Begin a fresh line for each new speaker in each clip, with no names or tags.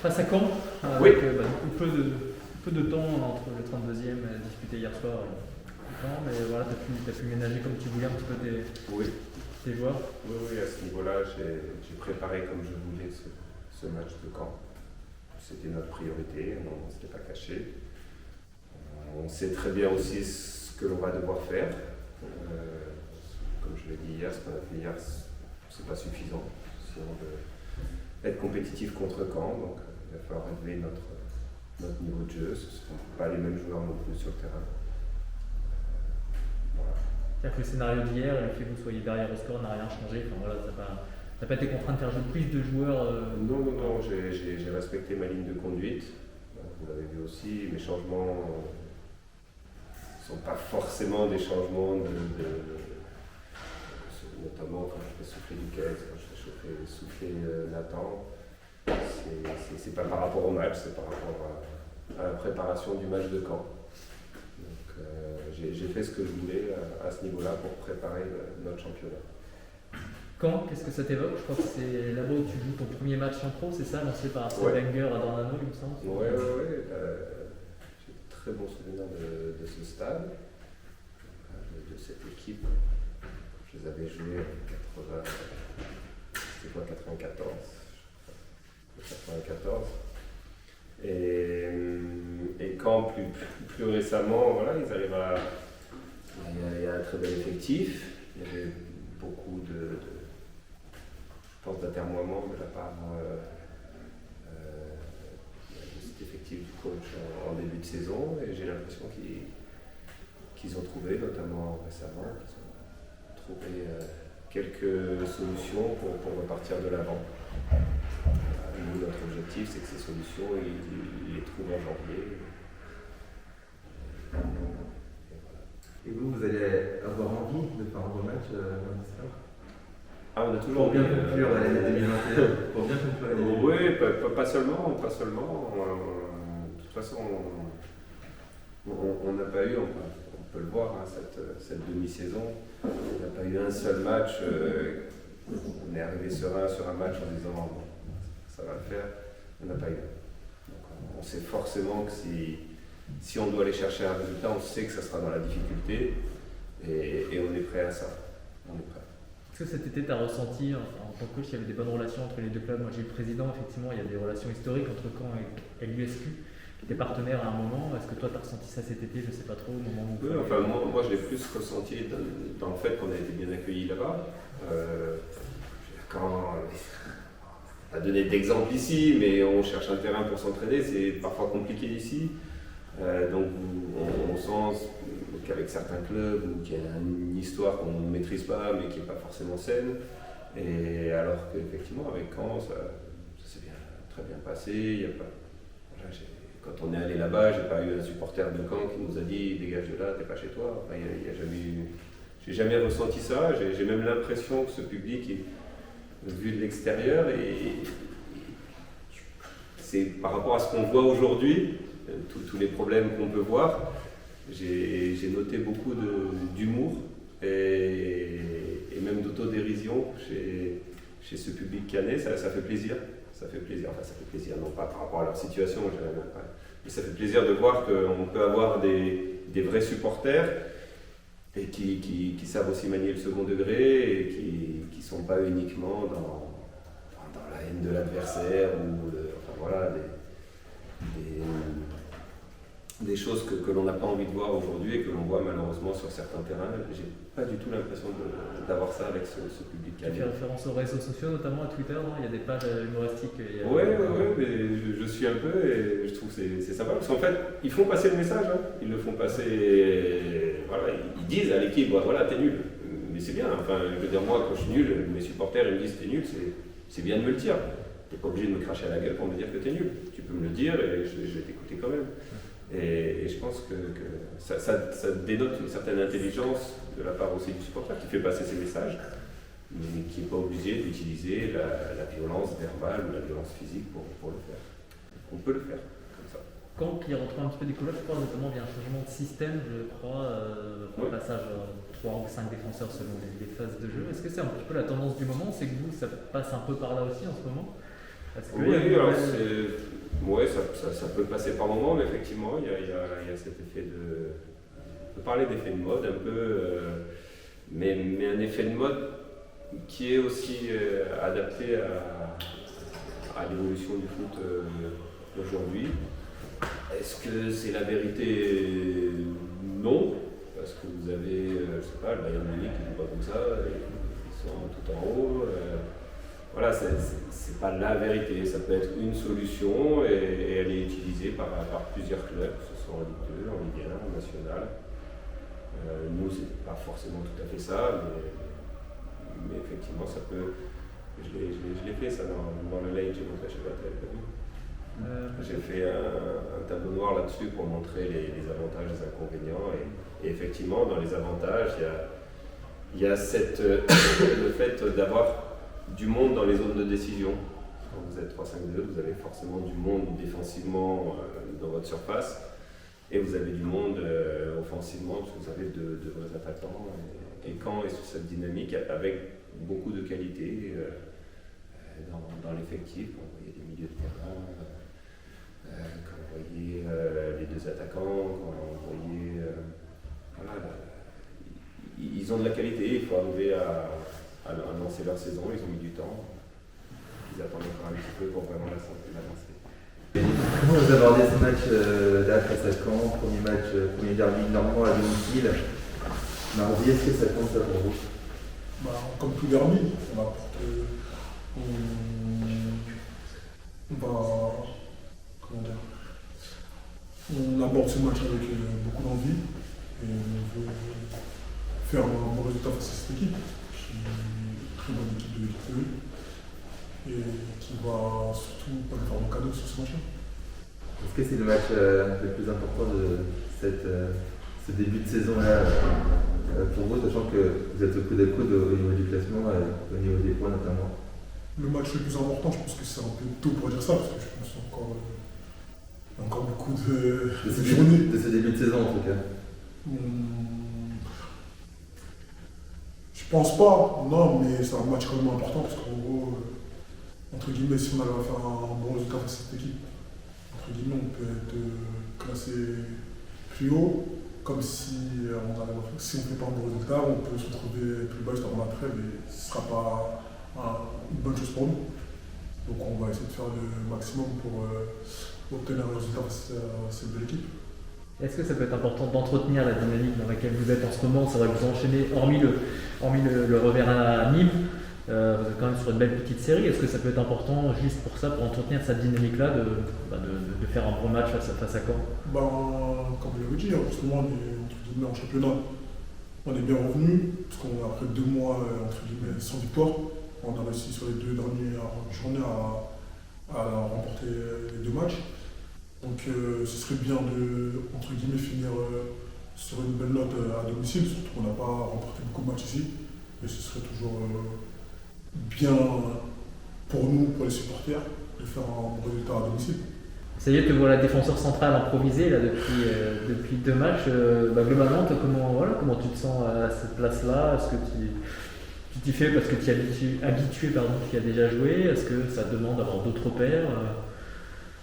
Face à Caen,
Oui.
avec peu de temps entre le 32e disputé hier soir et Caen, mais voilà, tu as pu ménager comme tu voulais un petit peu
Oui,
tes joueurs.
oui, à ce niveau-là, j'ai préparé comme je voulais ce match de Caen. C'était notre priorité, on ne s'était pas caché. On sait très bien aussi ce que l'on va devoir faire. Comme je l'ai dit hier, ce qu'on a fait hier, c'est pas suffisant. Si on veut être compétitif contre Caen, donc il va falloir élever notre niveau de jeu. Ce ne sont pas les mêmes joueurs non plus sur le terrain. Voilà.
C'est-à-dire que le scénario d'hier et le fait que vous soyez derrière au score n'a rien changé. Enfin, voilà, t'as pas été contraint de faire jouer plus de joueurs.
Non, j'ai respecté ma ligne de conduite. Vous l'avez vu aussi, mes changements ne sont pas forcément des changements notamment quand je fais souffler Duquesne, quand je fais souffler Nathan. C'est pas par rapport au match, c'est par rapport à la préparation du match de Caen. Donc j'ai fait ce que je voulais à ce niveau-là pour préparer notre championnat.
Caen, qu'est-ce que ça t'évoque? Je crois que c'est là-bas où tu joues ton premier match en pro, c'est ça, lancé par Arsène Wenger à Dornano, il me semble.
Oui. J'ai de très bons souvenirs de ce stade, de cette équipe. Je les avais joués en 94. Et quand plus récemment, voilà, ils arrivent à. Il y a un très bel effectif. Il y avait beaucoup je pense, d'atermoiement de la part de cet effectif du coach en début de saison. Et j'ai l'impression qu'ils ont trouvé, notamment récemment, trouver quelques solutions pour repartir de l'avant. Nous, notre objectif, c'est que ces solutions, ils les trouvent en janvier.
Et vous allez avoir envie de faire un bon match lundi soir?
On a toujours
pour bien
envie,
conclure l'année 2021. Pour bien conclure l'année 2021.
Oui, pas seulement. De toute façon, on n'a pas eu, on peut le voir, cette demi-saison. On n'a pas eu un seul match. On est arrivé serein sur un match en disant bon, ça va le faire. On n'a pas eu. Donc, on sait forcément que si on doit aller chercher un résultat, on sait que ça sera dans la difficulté et on est prêt à ça.
Est-ce que cet été, tu as ressenti, en tant que coach, il y avait des bonnes relations entre les deux clubs? Moi, j'ai le président, effectivement, il y a des relations historiques entre Caen et l'USQ, qui étaient partenaires à un moment. Est-ce que toi, tu as ressenti ça cet été? Je ne sais pas trop, au moment où...
Moi, je l'ai plus ressenti dans le fait qu'on a été bien accueillis là-bas. Quand on a donné d'exemples ici, mais on cherche un terrain pour s'entraîner, c'est parfois compliqué ici. Donc on sent qu'avec certains clubs, qu'il y a une histoire qu'on ne maîtrise pas, mais qui n'est pas forcément saine. Et alors qu'effectivement, avec Caen, ça s'est très bien passé. Quand on est allé là-bas, j'ai pas eu un supporter de Caen qui nous a dit « dégage de là, t'es pas chez toi ». Enfin, j'ai jamais ressenti ça. J'ai même l'impression que ce public, vu de l'extérieur, c'est par rapport à ce qu'on voit aujourd'hui, tous les problèmes qu'on peut voir, j'ai noté beaucoup d'humour et même d'autodérision chez ce public canet. Ça fait plaisir. Ça fait plaisir, non pas par rapport à leur situation, mais ça fait plaisir de voir qu'on peut avoir des vrais supporters et qui savent aussi manier le second degré et qui ne sont pas uniquement dans la haine de l'adversaire ou des choses que l'on n'a pas envie de voir aujourd'hui et que l'on voit malheureusement sur certains terrains. J'ai pas du tout l'impression d'avoir ça avec ce public.
Tu fais référence aux réseaux sociaux, notamment à Twitter, non? Il y a des pages humoristiques.
Oui, mais je suis un peu et je trouve que c'est sympa parce qu'en fait, ils font passer le message. Ils le font passer. Voilà, ils disent à l'équipe voilà, t'es nul. Mais c'est bien. Enfin, je veux dire, moi, quand je suis nul, mes supporters ils me disent t'es nul, c'est bien de me le dire. T'es pas obligé de me cracher à la gueule pour me dire que t'es nul. Tu peux me le dire et je vais t'écouter quand même. Et je pense que ça dénote une certaine intelligence de la part aussi du supporter qui fait passer ses messages, mais qui n'est pas obligé d'utiliser la violence verbale ou la violence physique pour le faire. On peut le faire comme ça.
Caen qui est rentré un petit peu des couleurs, je crois notamment via un changement de système, je crois, passage à 3 ou 5 défenseurs selon les phases de jeu. Est-ce que c'est un petit peu la tendance du moment? C'est que vous, ça passe un peu par là aussi en ce moment? Est-ce que
Oui, alors ça peut passer par moment, mais effectivement, il y a cet effet de. On peut parler d'effet de mode un peu, mais un effet de mode qui est aussi adapté à l'évolution du foot aujourd'hui. Est-ce que c'est la vérité? Non, parce que vous avez, je sais pas, le Bayern Munich qui ne joue pas comme ça, ils sont tout en haut. Voilà, c'est pas la vérité, ça peut être une solution et elle est utilisée par plusieurs clubs, que ce soit en Ligue 2, en Ligue 1, en National. Nous, c'est pas forcément tout à fait ça, mais effectivement, ça peut. Je l'ai fait ça dans le live, j'ai montré, je sais pas, t'avais pas vu. J'ai fait un tableau noir là-dessus pour montrer les avantages et les inconvénients. Et effectivement, dans les avantages, il y a le fait d'avoir du monde dans les zones de décision. Quand vous êtes 3-5-2, vous avez forcément du monde défensivement dans votre surface. Et vous avez du monde offensivement, parce que vous avez de vrais attaquants. Et Caen est sur cette dynamique avec beaucoup de qualité dans l'effectif. Quand vous voyez des milieux de terrain, quand vous voyez les deux attaquants, quand vous voyez. Voilà, ils ont de la qualité, il faut arriver à lancer leur saison, ils ont mis du temps. Ils attendent encore un petit peu pour vraiment la lancer.
Comment vous abordez ce match là face à Caen, premier derby normand à domicile? Mardi, est-ce que ça compte ça pour vous?
Comme tout derby, on aborde ce match avec beaucoup d'envie et on veut faire un bon résultat face à cette équipe, qui est une très bonne équipe de Ligue 2 et qui va surtout pas nous faire de cadeaux sur ce match-là.
Est-ce que c'est le match le plus important de ce début de saison-là pour vous, sachant que vous êtes au coude à coude au niveau du classement et au niveau des points notamment?
Le match le plus important, je pense que c'est un peu tôt pour dire ça, parce que je pense qu'il y a encore beaucoup de journées.
De ce début de saison en tout cas.
Je pense pas, non, mais c'est un match quand même important, parce qu'en gros, entre guillemets, si on arrive à faire un bon résultat face à cette équipe, entre guillemets, on peut être classé plus haut, comme si on fait pas un bon résultat, on peut se retrouver plus bas juste avant la trêve et ce ne sera pas une bonne chose pour nous. Donc on va essayer de faire le maximum pour obtenir un résultat face à cette belle équipe.
Est-ce que ça peut être important d'entretenir la dynamique dans laquelle vous êtes en ce moment? C'est vrai que vous enchaînez, hormis le revers à Nîmes, vous êtes quand même sur une belle petite série. Est-ce que ça peut être important juste pour ça, pour entretenir cette dynamique-là, de faire un bon match face à Caen?
Comme je l'avais dit, en ce moment on est entre guillemets en championnat. On est bien revenu, parce qu'après 2 mois entre guillemets sans victoire, on a réussi sur les 2 dernières journées à remporter les 2 matchs. Donc ce serait bien de entre guillemets finir sur une belle note à domicile, surtout qu'on n'a pas remporté beaucoup de matchs ici. Et ce serait toujours bien pour nous, pour les supporters, de faire un bon résultat à domicile.
Ça y est, te voilà défenseur central improvisé là, depuis 2 matchs. Globalement, comment tu te sens à cette place-là? Est-ce que tu t'y fais parce que tu es habitué qui a déjà joué? Est-ce que ça demande d'avoir d'autres repères?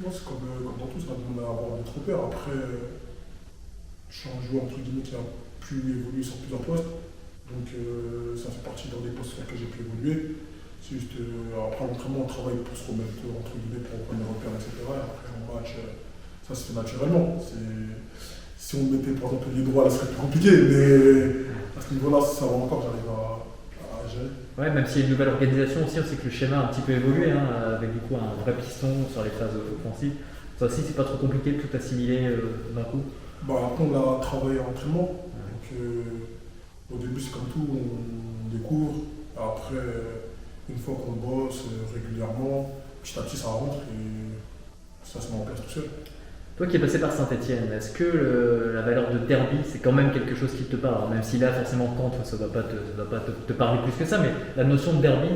Moi, c'est comme dans tout, ça demande d'avoir d'autres repères. Après, je suis un joueur entre guillemets qui a pu évoluer sur plusieurs postes. Donc ça fait partie dans des postes sur lesquels j'ai pu évoluer. C'est juste après l'entraînement, on travaille pour se remettre entre guillemets, pour prendre des repères, etc. Et après en match, ça se fait naturellement. Si on mettait par exemple les droits, là, ce serait plus compliqué, mais à ce niveau-là, ça va encore, j'arrive à gérer.
Ouais, même s'il y a une nouvelle organisation aussi, on sait que le schéma a un petit peu évolué, avec du coup un vrai piston sur les phases offensives. Ça aussi, c'est pas trop compliqué de tout assimiler d'un coup.
Après, on a travaillé à l'entraînement. Donc, au début, c'est comme tout, on découvre. Après, une fois qu'on bosse régulièrement, petit à petit, ça rentre et ça se met en place tout seul.
Toi qui es passé par Saint-Etienne, est-ce que la valeur de derby, c'est quand même quelque chose qui te parle? Même si là, forcément, Caen, ça ne va pas te parler plus que ça, mais la notion de derby,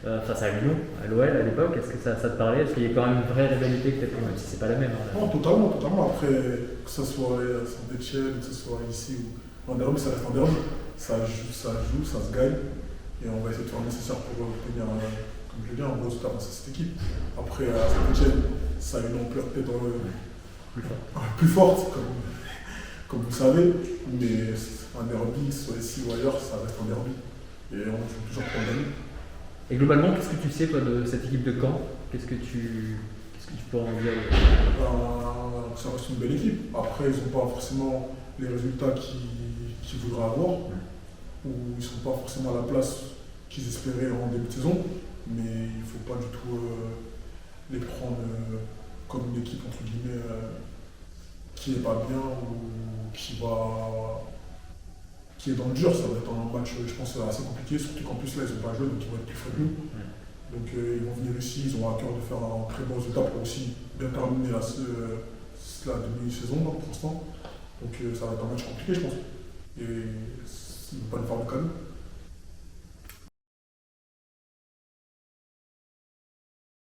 face à Lyon, à l'OL à l'époque, est-ce que ça te parlait? Est-ce qu'il y a quand même une vraie rivalité, peut-être, même si c'est pas la même?
Non, totalement. Après, que ce soit à Saint-Etienne, que ce soit ici ou en derby, ça reste un derby. Ça joue, ça se gagne. Et on va essayer de faire le nécessaire pour obtenir, comme comme je l'ai dit, un gros résultat face à cette équipe. Après, à Saint-Etienne, ça a une ampleur peut-être plus forte, comme vous savez, mais un derby, soit ici ou ailleurs, ça reste un derby. Et on joue toujours pour gagner.
Et globalement, qu'est-ce que tu sais toi, de cette équipe de Caen? Qu'est-ce que tu pourrais en dire?
Ça reste une belle équipe. Après, ils n'ont pas forcément les résultats qu'ils voudraient avoir, ou ils ne sont pas forcément à la place qu'ils espéraient en début de saison, mais il ne faut pas du tout les prendre comme une équipe entre guillemets qui n'est pas bien ou qui est dans le dur. Ça va être un match, je pense, assez compliqué, surtout qu'en plus là ils n'ont pas joué, donc ils vont être plus frais que nous. Donc ils vont venir ici, ils ont à cœur de faire un très bon résultat pour aussi bien terminer la demi-saison pour l'instant. Donc ça va être un match compliqué, je pense. Et ils ne vont pas nous faire de cadeau.